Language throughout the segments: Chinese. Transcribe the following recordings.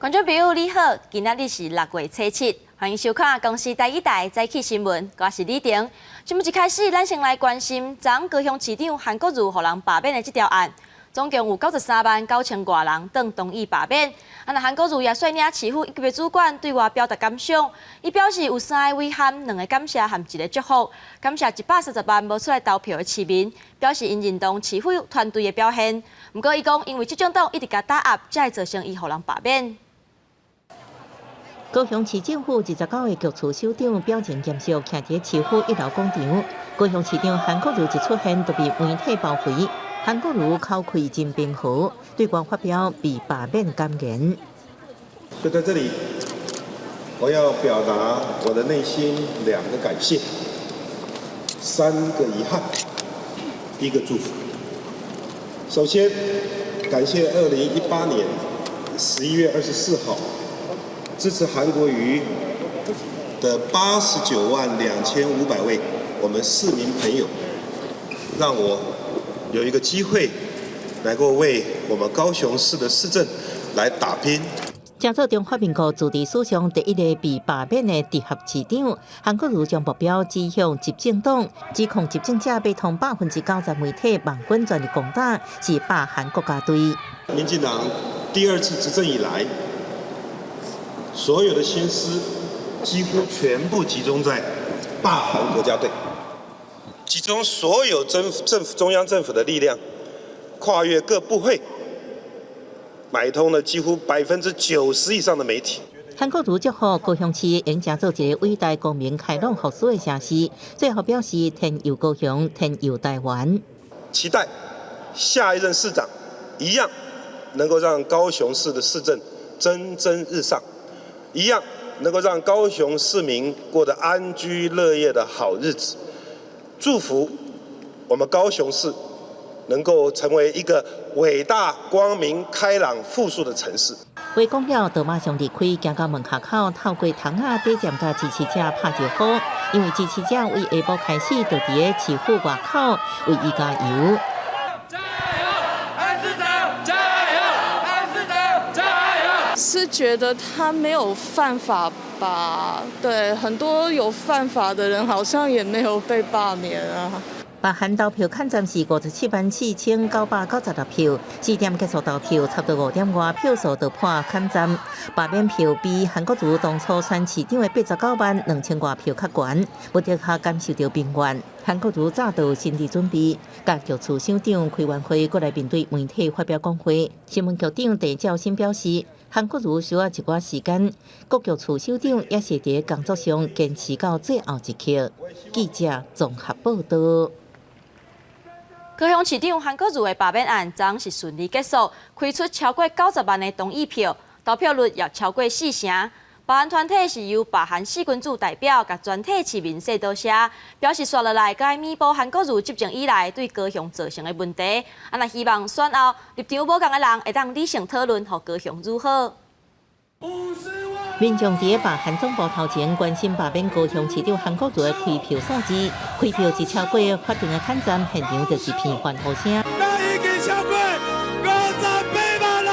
观众朋友你好，今仔日是6月初7，欢迎收看公司第一台早起新闻，我是李婷。节目一开始，咱先来关心昨高雄市长韩国瑜互人罢免的这条案，总共有93万9千多人等同意罢免。那韩国瑜也率领市府一级的主管对外表达感想，伊表示有3个遗憾、2个感谢和1个祝福，感谢130万无出来投票的市民，表示因认同市府团队的表现。不过，伊讲因为这种党一直甲打压，才会造成伊互人罢免。高雄市政府29个局处首长表情严肃，徛伫市府1楼广场。高雄市长韩国瑜一出现，就被媒体包围。韩国瑜口气真平和，对外发表被罢免感言。就在这里，我要表达我的内心2个感谢，3个遗憾，1个祝福。首先，感谢2018年11月24号。支持韩国瑜的89万2500位我们市民朋友，让我有一个机会能够为我们高雄市的市政来打拼。正做中华民国自治史上第1个被罢免的直辖市长，韩国瑜将目标指向执政党，指控执政者被同90%媒体网军全力攻打，是罢韩国家队。民进党第2次执政以来，所有的心思几乎全部集中在罢韩国家队，集中所有中央政府的力量，跨越各部会，买通了几乎90%以上的媒体。韩国瑜祝福高雄市应成做一个伟大公民开朗复苏的城市，最后表示天佑高雄，天佑台湾。期待下一任市长一样能够让高雄市的市政蒸蒸日上。一样能够让高雄市民过得安居乐业的好日子，祝福我们高雄市能够成为一个伟大、光明、开朗、富庶的城市。话讲了，就马上离开，行到门口口，透过窗仔底站甲支持者拍招呼，因为支持者为下晡开始就伫咧市府外口为伊加油。是觉得他没有犯法吧？对，很多有犯法的人好像也没有被罢免啊。罢韩投票看站是57万4996票，4点结束投票，差不多5点外票数就破看站。罢免票比韩国瑜当初选市长的89万2000多票较悬，不得较感受到民怨。韩国瑜早就心理准备，甲局处首长开完会，过来面对媒体发表讲话。新闻局长郑兆新表示，韩国瑜需要一寡时间，各局处首长也是伫工作上坚持到最后一刻。记者综合报道。高雄市长韩国瑜的罢免案昨是顺利结束，开出超过90万的同意票，投票率也超过4成。罢韩团体是由罢韩4君子代表甲全体市民说多谢，表示刷落来该弥补韩国瑜执政以来对高雄造成的问题。也希望选后立场无同的人会当理性讨论，互高雄如何。民众伫罢韩总部头前关心罢免高雄市长韩国瑜的开票数字，开票一超过法定的看站，现场就是片欢呼声。已经超过58万了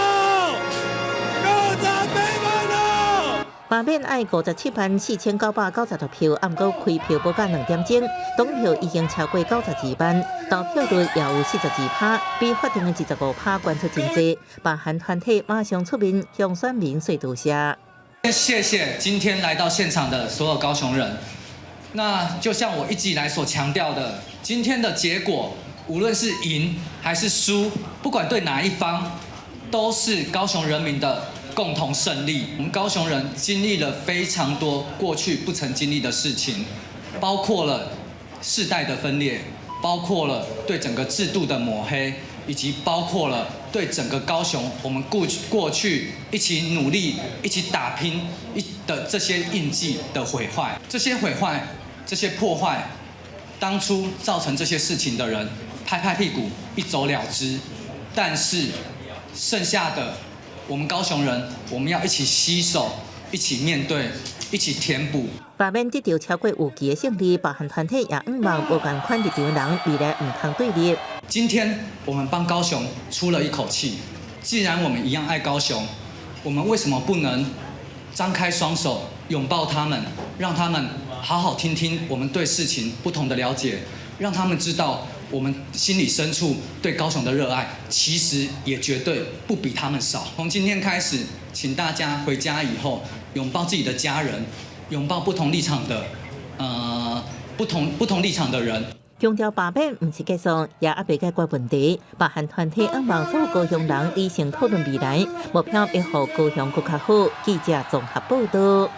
，58万了。罢免爱57万4996票，按过开票不到2点钟，总票已经超过92万，投票率也有42%，比法定的15%悬出真多。罢韩团体马上出面向选民说多谢。谢谢今天来到现场的所有高雄人。那就像我一直以来所强调的，今天的结果，无论是赢还是输，不管对哪一方，都是高雄人民的共同胜利。我们高雄人经历了非常多过去不曾经历的事情，包括了世代的分裂，包括了对整个制度的抹黑，以及包括了对整个高雄我们过去一起努力、一起打拼的这些印记的毁坏，这些毁坏、这些破坏，当初造成这些事情的人拍拍屁股一走了之，但是剩下的我们高雄人，我们要一起携手，一起面对，一起填补。罢免得到超过5期的胜利，罢韩团体也希望无共款立场的人未来唔通对立。今天我们帮高雄出了一口气，既然我们一样爱高雄，我们为什么不能张开双手拥抱他们，让他们好好听听我们对事情不同的了解，让他们知道我们心里深处对高雄的热爱，其实也绝对不比他们少。从今天开始，请大家回家以后拥抱自己的家人，拥抱不同立场的不同立场的人。强调罢免唔是结束，也还未解决问题。罢韩团体希望所有高雄人理性讨论未来，目标要让高雄更较好。记者综合报道。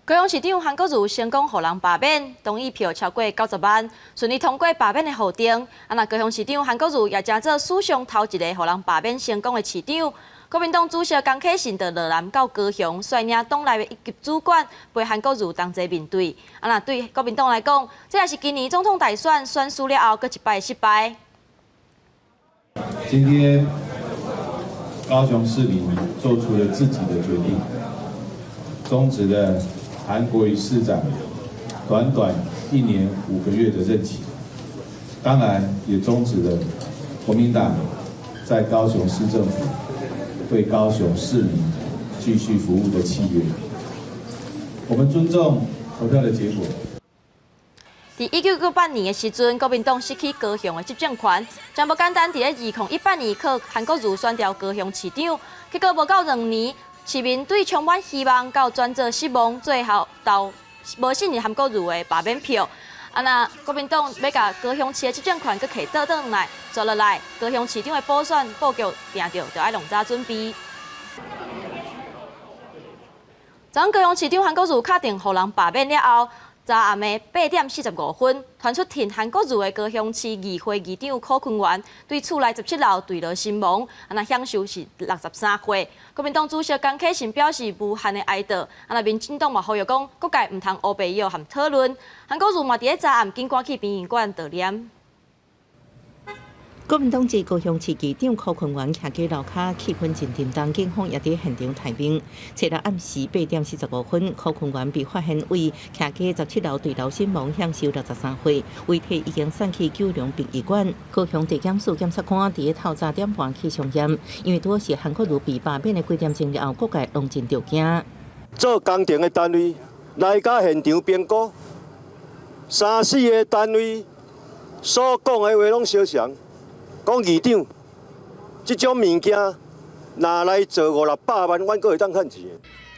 高雄市长韩国瑜成功予人罢免，同意票超过90万，顺利通过罢免的决定。高雄市长韩国瑜也真做史上头一个予人罢免成功的市长。国民党主席江启臣就落南到高雄，率领党内的一级主管陪韩国瑜同齐面对。对国民党来讲，这也是今年总统大选选输了后，搁一摆失败。今天高雄市民做出了自己的决定，终止了韩国瑜市长短短1年5个月的任期，当然也终止了国民党在高雄市政府对高雄市民继续服务的契约。我们尊重投票的结果。在1998年的时阵，国民党失去高雄的执政权，真无简单。在2018年靠韩国瑜选调高雄市长，结果无到2年，市民对充满希望到转做失望，最后投无信任韩国瑜的罢免票。国民党要甲高雄市的执政权搁摕倒转来，做落来，高雄市长的补选布局定着，就要弄早准备。昨高雄市长韩国瑜确定予人罢免了后，昨暗的8点45分，传出挺韩国瑜的高雄市议会议长柯坤元对厝内17楼坠落身亡，享受是63岁。国民党主席江启臣表示无限的哀悼，民进党嘛呼吁讲，各界唔通乌白药含讨论。韩国瑜嘛伫昨暗紧赶去殡仪馆悼念。国民党籍高雄市议长柯坤元徛喺楼骹，气氛真沉重。警方也伫现场待命。初六暗时8点45分，柯坤元被发现为徛喺17楼坠楼身亡，享受63岁，遗体已经送去九龙殡仪馆。高雄地检署检察官伫透早点半去上验，因为拄是韩国瑜被罢免的几点钟了后，各界拢真着惊。做工程的单位来到现场评估，3、4个单位所讲的话拢相像。讲议长，这种物件拿来做500-600万，阮阁会当趁钱。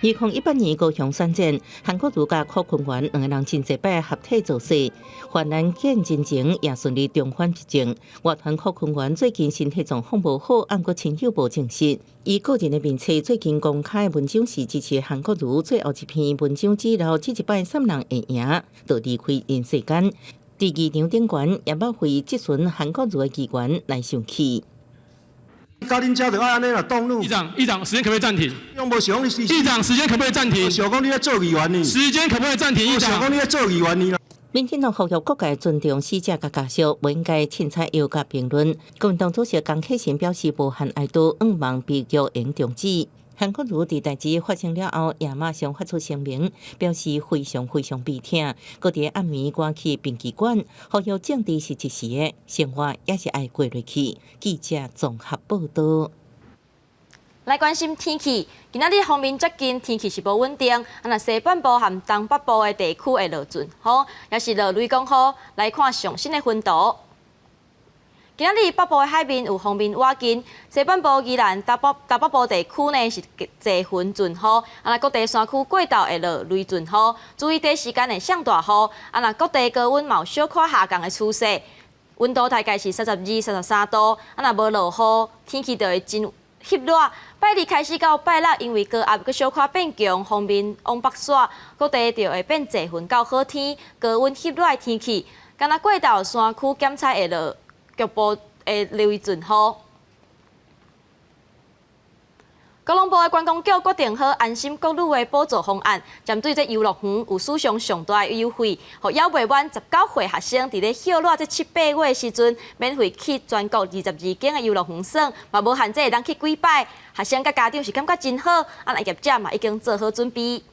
2018年高雄选战，韩国瑜甲柯坤元2个人真济摆合体造势，患难见真情，也顺利重返执政。乐团柯坤元最近身体状况无好，按过亲友无证实。伊个人的面册最近公开的文章是支持韩国瑜，最后一篇文章之后，这一摆3人会赢，就离开人世间。第2场顶悬也要为质询韩国瑜的议员来上去。甲恁遮就爱安尼啦，动怒。议长，时间可不可以暂停？用无想你议长，时间可不可以暂停？想讲你在做议员呢？时间可不可以暂停？议长，想讲你在做议员呢？民进党呼吁各界尊重死者甲家属，不应该凊彩邀甲评论。国民党主席江启臣表示无限哀悼，望悲剧应终止。韩国瑜伫代志发生了后，也马上发出声明，表示非常悲痛，搁伫暗暝赶去殡仪馆，呼吁政治是一时的，生活也是爱过落去。记者综合报道。来关心天气，今仔日方面接近天气是无稳定，西半部和东北部的地区会落阵雨，也是落雷公雨。来看上新的温度。今仔日北部的海面有风面瓦紧，西半部宜兰、台北部地区呢是侪云阵雨，各地山区过道会落雷阵雨，注意短时间的上大雨。各地高温有小可下降的趋势，温度大概是32、33度。无落雨，天气就会真翕热。拜二开始到拜六，因为高压佮小可变强，风面往北甩，各地就会变侪云到好天，高温翕热的天气。敢若过道山区检测会落。局部会留意阵雨。高雄部的观光局决定好安心国旅的补助方案，针对这游乐园有史上上大的优惠，予邀未满19岁学生伫咧休热这7、8月的时阵，免费去全国22间的游乐园耍，嘛无限制会当去几摆。学生甲家长是感觉真好，业者嘛已经做好准备。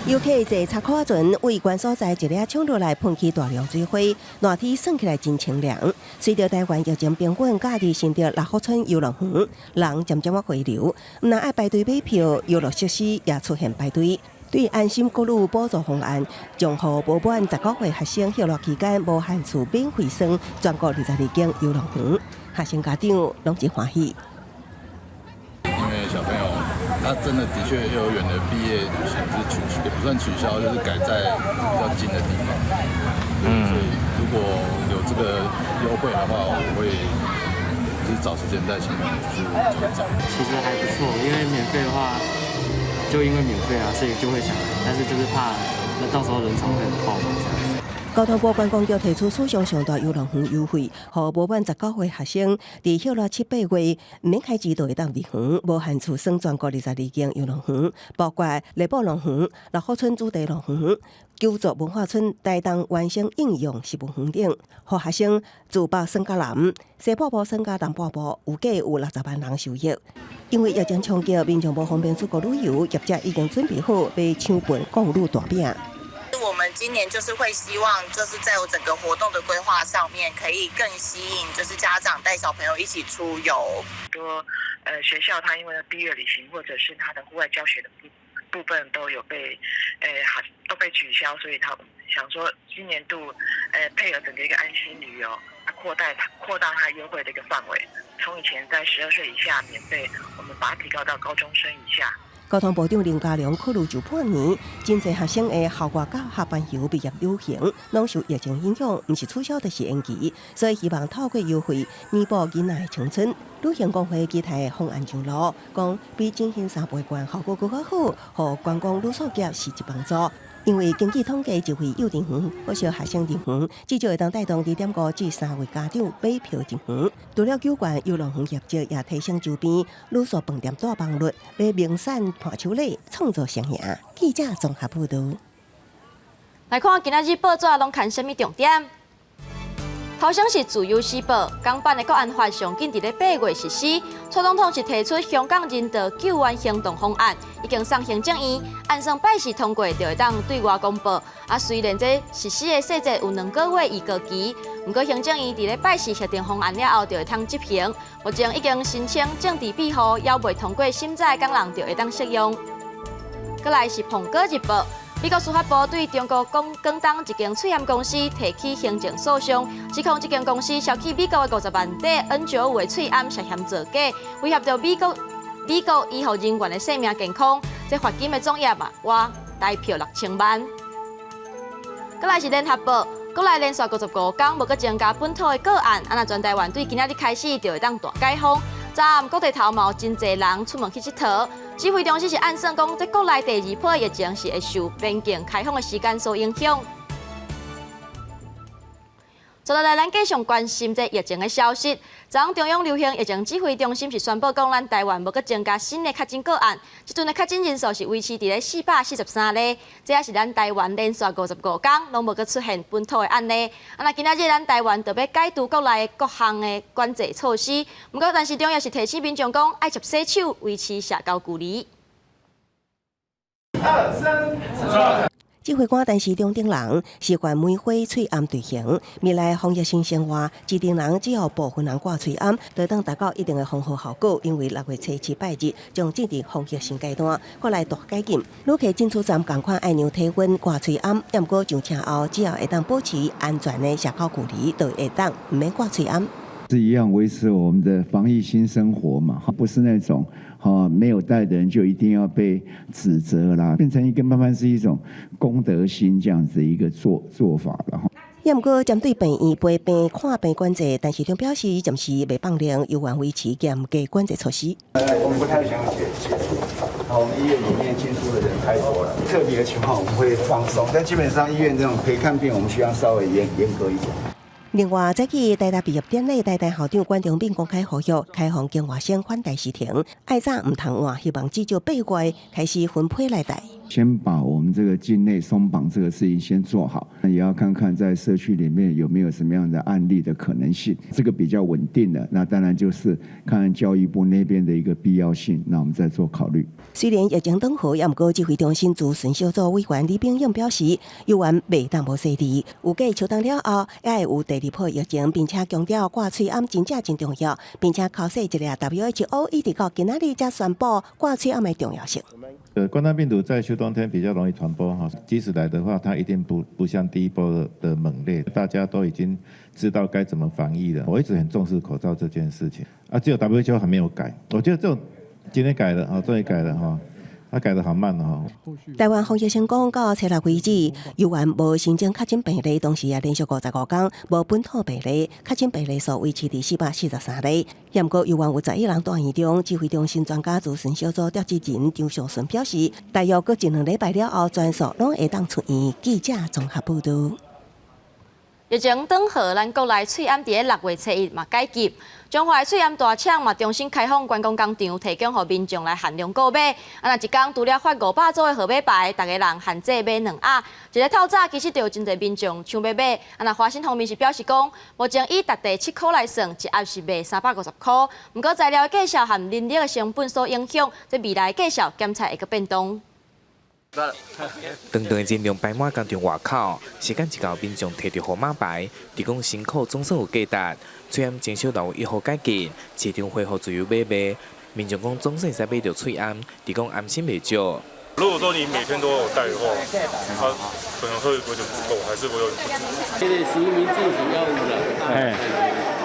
游客坐插卡船，围观所在一粒冲落来喷起大量水花，热天算起来真清凉。随着台湾疫情平稳，假日新到六福村游乐园，人渐渐回流，唔但爱排队买票，游乐设施也出现排队。对安心国旅补助方案，将予无满19岁学生休乐期间无限次免费送全国22间游乐园，学生家长拢是欢喜。因为小朋友他真的确幼儿园的毕业旅行是也不算取消，就是改在比较近的地方。所以如果有这个优惠的话，我会就是找时间再请去找。其实还不错，因为免费的话。就因为免费啊，所以就会想来，但是就是怕那到时候人潮会很爆满这样子。交通部观光局提出史上上大游乐园优惠，予无满19岁学生，伫休乐7、8月免开支就会当入园，无限次算全国22间游乐园，包括内部乐园、六福村主题乐园、九族文化村台东完成应用实务园等，予学生自北升甲南、西半部升甲东半部，有计有60万人受益。因为疫情冲击，民众无方便出国旅游，业者已经准备好要抢本购入大饼。我们今年就是会希望，就是在我整个活动的规划上面，可以更吸引就是家长带小朋友一起出游。多学校它因为毕业旅行或者是它的户外教学的部分都有被都被取消，所以他想说今年度配合整个一个安心旅游，扩大它优惠的一个范围，从以前在12岁以下免费，我们把它提高到高中生以下。交通部长林佳龙考虑就半年，真侪学生的校外甲下班游毕业旅行，拢受疫情影响，唔是取消就是延期，所以希望透过优惠弥补囡仔的青春。旅行工会期待方案上路，讲比进行3倍券效果更较好，互观光旅宿业实质帮助。因为经济统计就会幼稚园或小学生入园，至少会当带动2.5至3位家长买票入园。除了有关游乐园业者也提升周边旅宿饭店大房率，来明散伴手礼，创造双赢。记者综合报道。来看今仔日报纸拢看什么重点？头先是自由时报，港版的国安法上紧伫咧8月实施。蔡总统是提出香港人道救援行动方案，已经送行政院，按上拜四通过就会当对外公布。虽然这实施的细节有2个月预告期，不过行政院伫咧拜四确定方案了后就会当执行。目前已经申请政治庇护，还未通过审查的港人就会当适用。再来是《苹果日报》。美国司法部对中国广东一间翠咸公司提起行政诉讼，指控这间公司收取美国的50万底 N95的翠铵涉嫌造假，威胁到美国医护人员的生命健康。这罚金的总额大票6000万。再来是《联合报》，国内连续55天无增加本土的个案，全台湾对今仔日开始就会当大解封。昨暗各地头毛真侪人出门去佚佗，指挥中心是按算讲，在国内第2波疫情是会受边境开放的时间所影响。接下来，咱继续关心这疫情的消息。昨昏中央流行疫情指挥中心是宣布讲，咱台湾无增加新的确诊个案，这阵的确诊人数是维持伫咧443例，这也是咱台湾连续55天拢无出现本土的案例。今仔日咱台湾就要解除国内各项的管制措施，不过但是中央是提醒民众讲，爱洗手，维持社交距离。2、3、指挥官陈时中等人习惯每回翠铵队形，未来防疫新生活，指定人只要部分人挂翠铵，就当达到一定的防护效果。因为6月初7、8日将进入防疫新阶段，过来大改进。旅客进出站同款按量体温挂翠铵，要不过上车后只要会当保持安全的社交距离，就会当唔免挂翠铵。是一样维持我们的防疫新生活嘛，不是那种没有带的人就一定要被指责啦，变成一个慢慢是一种公德心这样子的一个做法了哈。也不过针对病院陪病看病管制，陈时中表示暂时未放量，有望维持严格管制措施。我们不太想解除，我们医院里面进出的人太多了，特别的情况我们会放松，但基本上医院这种陪看病，我们需要稍微严格一点。另外，早起台大毕业典礼，台大校长关忠敏公开呼吁，开放经外省返台时停，爱早唔通换，希望至少8月开始分批来台。先把我们这个境内松绑这个事情先做好，也要看看在社区里面有没有什么样的案例的可能性。这个比较稳定的，那当然就是看看教育部那边的一个必要性，那我们再做考虑。虽然疫情缓和，也毋过指挥中心咨询小组委员李炳勇表示，幼园未当无细致，有计秋冬了后，也会有第二波疫情，并且强调挂喙암真正真重要，并且考试一个 WHO 一直到今仔日才宣布挂喙암的重要性。冠状病毒在秋冬天比较容易传播哈，即使来的话，它一定不像第一波的猛烈。大家都已经知道该怎么防疫了。我一直很重视口罩这件事情啊，只有 WHO 还没有改。我觉得这种今天改了啊，终于改了哈。他改得好慢哦。台湾防疫成功到7月为止，幼园无新增确诊病例，同时也连续55天无本土病例，确诊病例数维持伫443例。不过幼园有11人住院中，指挥中心专家咨询小组召集人张尚顺表示，大约过1、2礼拜了后，全数拢会当出院。记者综合报道。疫情转好，咱国内喙암伫6月初1嘛解禁。中华喙암大厂嘛重新开放观光工厂，提供予民众来限量购买。若一天除了发500组的号码牌，大家人限制买2盒。一个透早其实就有真侪民众抢要买。华新方面是表示讲，目前以特地7块来算，一盒是卖350块。不过材料的介绍和人力的成本所影响，这未来介绍检测会个变动。长长的人龙摆满工厂外口，时间一到，民众摕着号码牌，提供辛苦总算有价值。喙암前小6月1号解禁，市场恢复自由买卖，民众讲总算使买到喙암，提供安心袂少。如果说你每天都有带的话，它可能会有点不够，还是会有点不足。这个实名制是要有啦，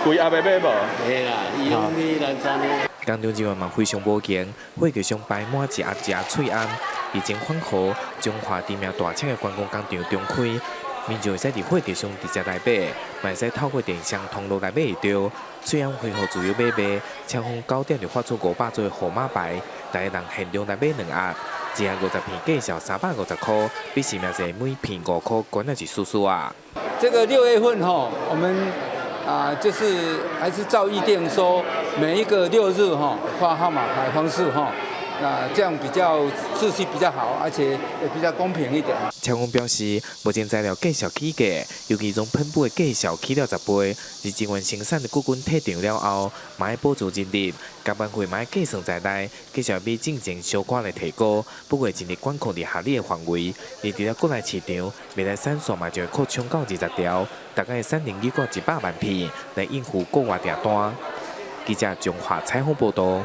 规盒要买无？嘿啦，伊拢去南山的。工厂人员嘛非常无闲，货架上摆满一盒一盒喙암。疫情缓和，中华知名大厂的观光工厂重开，民众会使伫货架上直接来买，嘛会使透过电商通路来买会到。虽然恢复自由买卖，厂方9点就发出500组的号码牌，大家人限量来买2盒，1盒50片，价小350块，比市面上每片5块，管了是叔叔啊。这个6月份哈，我们就是还是照议定说，每一个6日哈发号码牌方式哈。这样比较秩序比较好，而且也比较公平一点。厂方表示，目前材料计数起价，尤其从喷布的计数起了10倍，而资源生产的骨菌退场了后，嘛要补助人力，加班费嘛要计算在内，计数比进前小可来提高，不过尽力管控伫合理的范围。而除了国内市场，未来产线嘛就会扩充到20条，大概产能超过100万片，来应付国外订单。记者中华采访报道。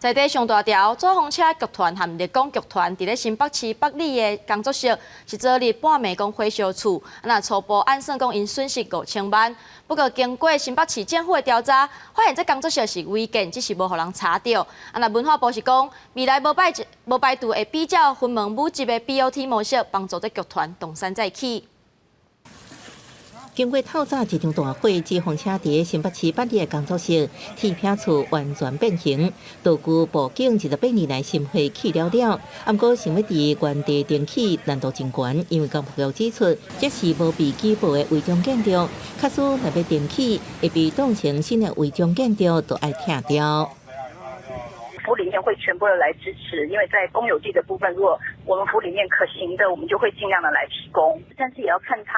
在地上大条左风车剧团和日光剧团，伫咧新北市北里的工作室，是昨日半暝讲火烧厝，初步按算讲因损失5000万。不过经过新北市政府的调查，发现这工作室是违建，只是无互人查到。文化部是讲，未来无排除会比较分门母级的 BOT 模式，帮助这剧团东山再起。经过透早一场大火，指风车伫新北市北里的工作室铁片厝完全变形。道具报警28年来心灰起了了，不过想要伫原地重启难度真悬，因为监督局指出，这是无被举报的违章建筑，假使若要重启，会被当成新的违章建筑，都爱拆掉。府里面会全部的来支持，因为在公有地的部分，如果我们府里面可行的，我们就会尽量的来提供，但是也要看它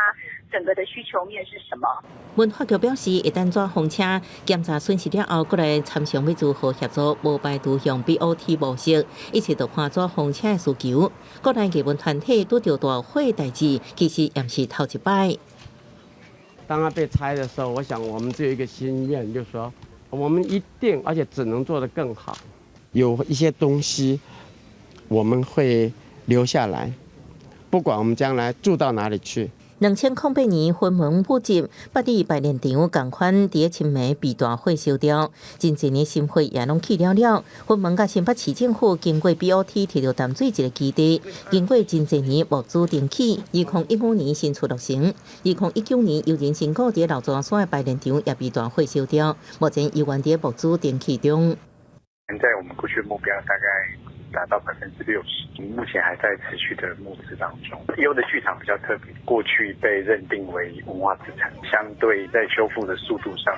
整个的需求面是什么。文化局表示，一旦抓风车检查损失了后，过来参详要如何协助，无排除用 BOT 模式，一切都看抓风车的需求。国内艺文团体拄着大火的代志，其实也是头一摆。当它被拆的时候，我想我们只有一个心愿，就是说我们一定而且只能做得更好。有一些东西我们会留下来，不管我们将来住到哪里去。2008年分门母集，北里排练场同款伫青梅被大火烧掉，真侪年心血也拢去了了。分门甲新北市政府经过 BOT 摕到淡水一个基地，经过真侪年无主重启。2015年新出落成，2019年由人辛苦伫老庄山的排练场也被大火烧掉，目前依然伫无主重启中。现在我们过去的目标大概达到60%，目前还在持续的募资当中。优的剧场比较特别，过去被认定为文化资产，相对在修复的速度上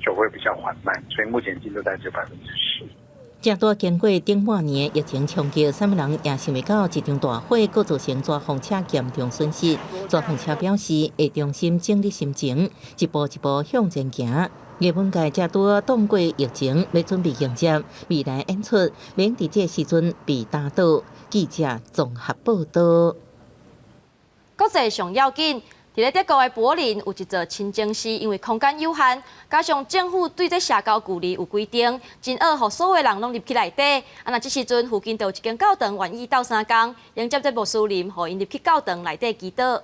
就会比较缓慢，所以目前进度在10%。正多经过顶半年疫情冲击，3万人也想袂到一场大火，佫造成抓风车严重损失。抓风车表示会重新整理心情，一步一步向前行。艺文界正拄挡过疫情，要准备迎接未来演出，免伫这时阵被打倒。记者综合报道。国际上要紧。伫咧德国的柏林有一座清真寺，因为空间有限，加上政府对这社交距离有规定，真恶，互所有人拢入去内底。那这时阵附近就有一间教堂愿意斗相共，迎接这穆斯林，互因入去教堂内底祈祷。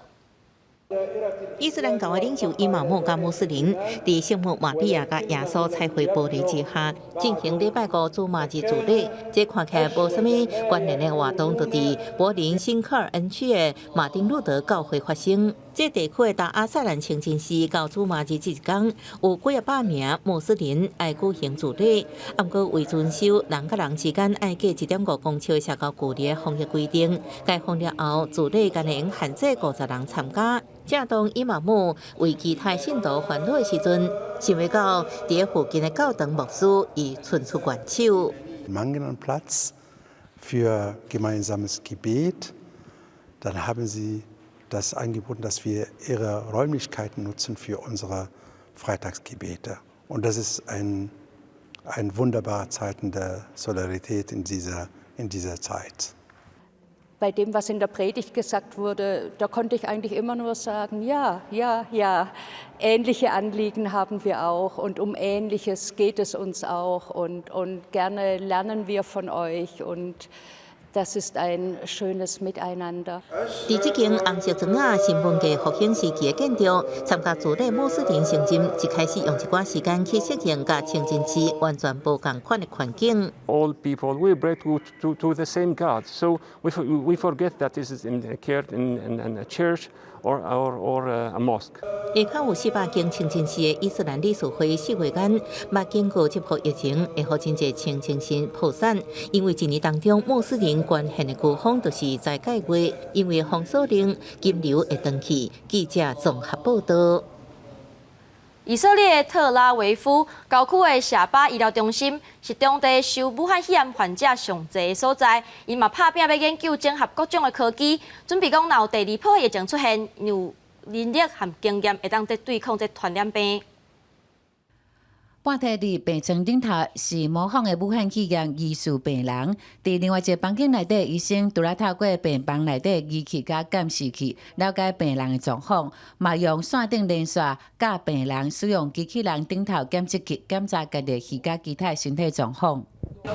伊斯兰教的领袖伊玛目甲穆斯林，伫圣母玛利亚甲耶稣彩绘玻璃之下，进行礼拜五主马日主礼。这看起来无啥物关联的活动，就伫柏林新科尔恩区的马丁路德教会发生。这地区的达阿塞兰清真寺到主马日这一天，有几百名穆斯林爱举行主礼，不过为遵守人甲人之间爱隔1.5公尺社交距离的防疫规定，解封了后，主礼仅能限制50人参加。正当伊玛目为其他信徒烦恼的时阵，想袂到伫附近的教堂牧师已伸出援手。Mangelen Platz für gemeinsames Gebet. Dann haben sie das angeboten, dass wir ihre Räumlichkeiten nutzen für unsere Freitagsgebete. Und das ist ein wunderbarer Zeichen der Solidarität in dieser Zeit. Bei dem, was in der Predigt gesagt wurde, da konnte ich eigentlich immer nur sagen, ja, ja, ja, ähnliche Anliegen haben wir auch und um Ähnliches geht es uns auch und gerne lernen wir von euch und das ist ein schönes Miteinander. 伫这间红色砖仔新文界复兴时期的建筑，参加主礼穆斯林圣浸，一开始用一寡时间去适应甲清真寺完全无同款的环境。All people we pray to the same God, so we forget that this is occurred in a church or a mosque. 下骹有400间清真寺的伊斯兰理事会4月间，捌经过这波疫情，会互真侪清真寺破产，因为一年当中穆斯林捐献的飴方就是在解月，因为封锁令金流会断去。记者综合报道。以色列特拉维夫郊区的谢巴医疗中心是当地受武汉肺炎患者上侪的所在，因嘛拍拼要研究整合各种的科技，准备讲若有第2波疫情出现，有能力和经验会当对抗这传染病。半摕伫病床顶头是模仿的武汉肺炎疑似病人，伫另外一个房间内底，医生除了透过病房内底仪器甲监视器了解病人的状况，嘛用线顶连线教病人使用机器人顶头检测器检查家己血甲其他身体状况。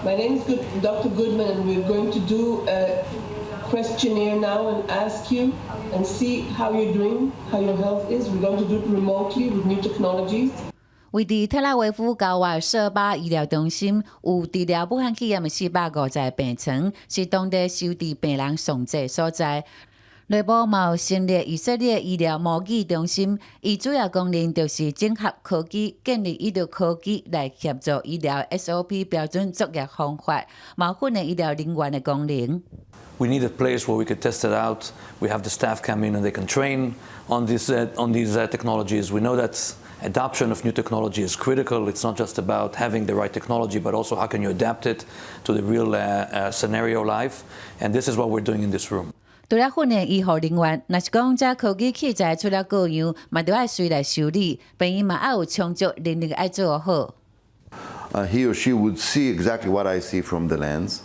My name is Dr. Goodman, and we're going to do a questionnaire now and ask you and see how you're doing, how your health is. We're going to do it remotely with new technologies. 位伫特拉维夫郊外舍巴医疗中心有治疗武汉肺炎的450个病床，是当地收治病人上济所在。内部嘛有成立以色列医疗模拟中心，伊主要功能就是整合科技，建立医疗科技来协助医疗 SOP 标准作业方法，嘛训练医疗人员的功能。We need a place where we could test it out. We have the staff come in and they can train on these technologies. We know that adoption of new technology is critical. It's not just about having the right technology, but also how can you adapt it to the real scenario life. And this is what we're doing in this room. 除了训练医护人员，若是讲这科技器材出了各样，嘛都要随来修理，病院嘛要有充足能力爱做好。He or she would see exactly what I see from the lens.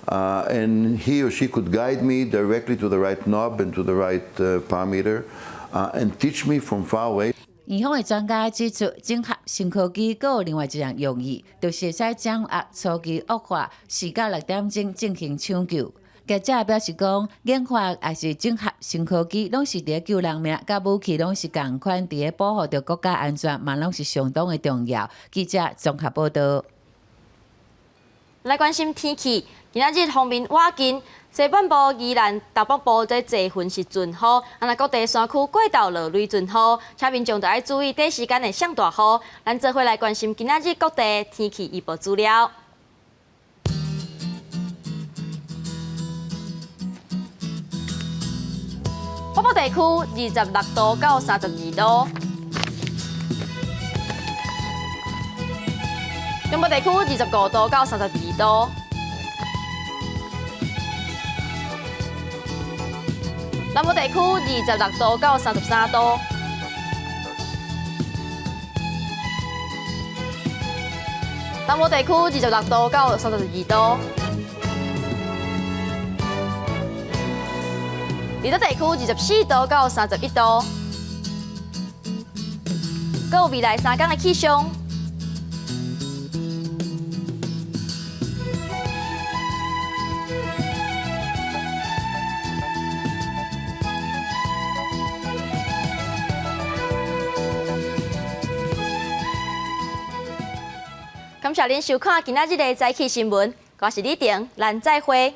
And he or she could guide me directly to the right knob and to the right parameter and teach me from far away. 院方的专家指出，整合新科技还有另外一项用意，就是使掌握初期恶化4到6点钟进行抢救。记者表示讲，研发也是整合新科技，拢是伫救人命，甲武器拢是共款，伫保护着国家安全，嘛拢是相当的重要。记者综合报道。来关心天气，今仔日方面瓦近西半部、宜兰、东北部在这份是准雨，那各地山区过道落雷阵雨，请民众就要注意短时间的上大雨。咱做伙来关心今仔日各地天气预报资料。北部地区26度到32度。中部地区25度到32度。南部地区26度到33度。东部地区26度到32度。离岛地区24度到31度。搁有未来3天的气象。感谢您收看今仔日的早起新闻，我是李婷，咱再会。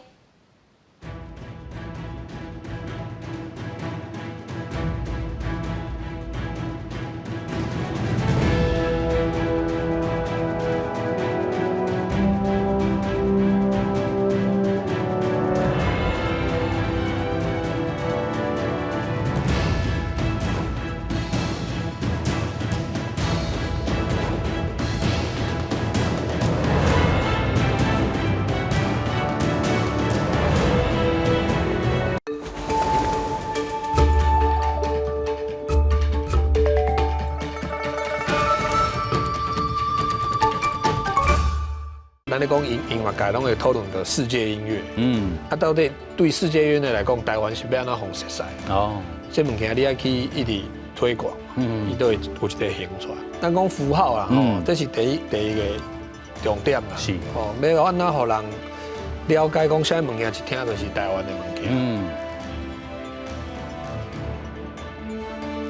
咱咧讲音乐界拢会讨论到世界音乐，到底对世界音乐来讲，台湾是要安怎方式使？哦，这物件你要去一直推广，伊都会有一个形出来。咱讲符号啦，这是第一个重点啦。是，要安怎让人了解讲啥物件一听就是台湾的物件。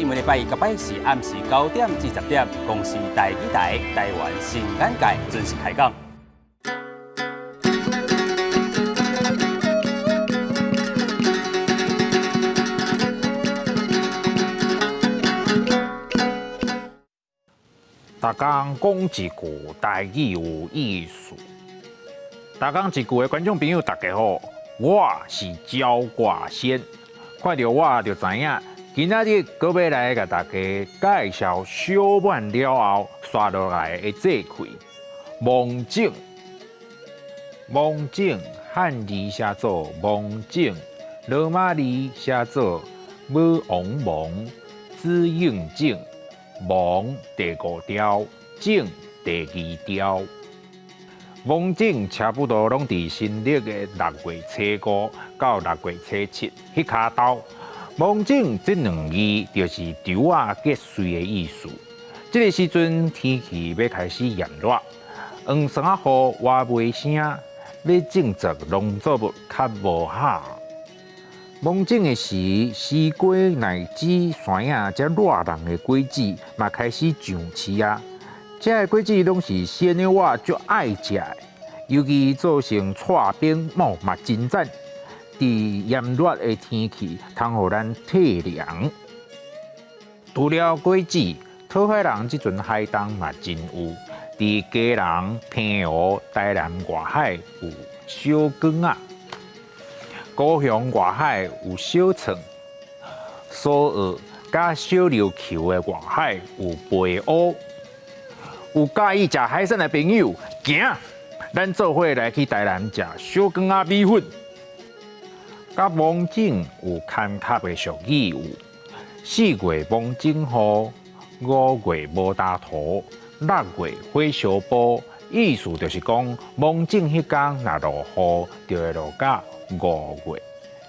每礼拜一到拜四暗时9点至10点，公司第2台台湾新眼界准时开讲。大家讲一句台语有意思。大家一句的观众朋友，大家好，我是焦挂先。看到我就知影，今仔日搁要来甲大家介绍小满了后刷落来的这块蒙井。蒙井汉字写作蒙井，罗马字写作母王蒙，子应井。蒙第5条，井第2条。蒙井差不多拢伫新历的6月初5到6月初7迄卡斗。蒙井这2字就是稻啊结穗的意思。这个时阵天气要开始炎热，黄山雨话袂声，要种植农作物较无效。蒙井的时，西瓜乃至山影这热人的果子，嘛开始上市啊。这个果子拢是鲜的，我最爱食的，尤其做成串冰嘛真赞。伫炎热的天气，通互咱体凉。除了果子，讨海人这阵海东嘛真有。伫基隆、平湖、台南外海有小港啊。高雄外海有小床，苏澳甲小琉球的外海有北欧。有介意食海鲜的朋友，行，咱做伙来去台南食小港仔米粉。甲蒙井有牵卡的俗语有：4月蒙井雨，5月无大土，6月火烧煲。意思就是讲，蒙井迄天若落雨，就会落到5月，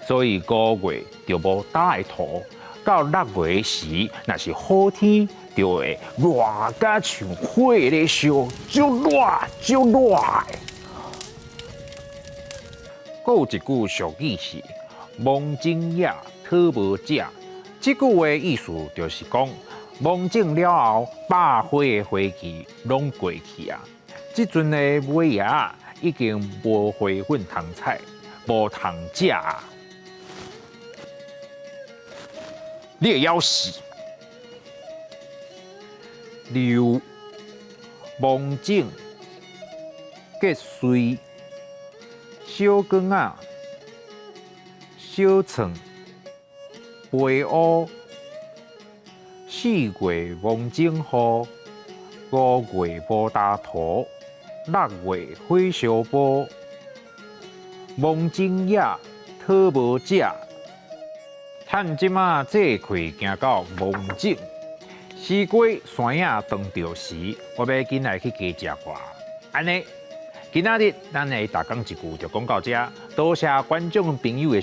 所以5月就无大土。到6月时，若是好天，就会热甲像火咧烧，足热足热的。阁有一句俗语是“蒙井野，讨无食”，这句话意思就是讲，蒙井了后，百花的花期拢过去啊。即阵的尾牙已经无花粉通采，无通食啊！你会枵死！柳、蒙井、结穗、小港仔、小床、北乌、4月蒙井雨，5月无大土。6月火烧波，望景野讨无者。趁即马这开行到望景，西瓜山影当着时，我要紧来去加食挂。安尼，今仔日咱的大讲一句就讲到这，多谢观众朋友的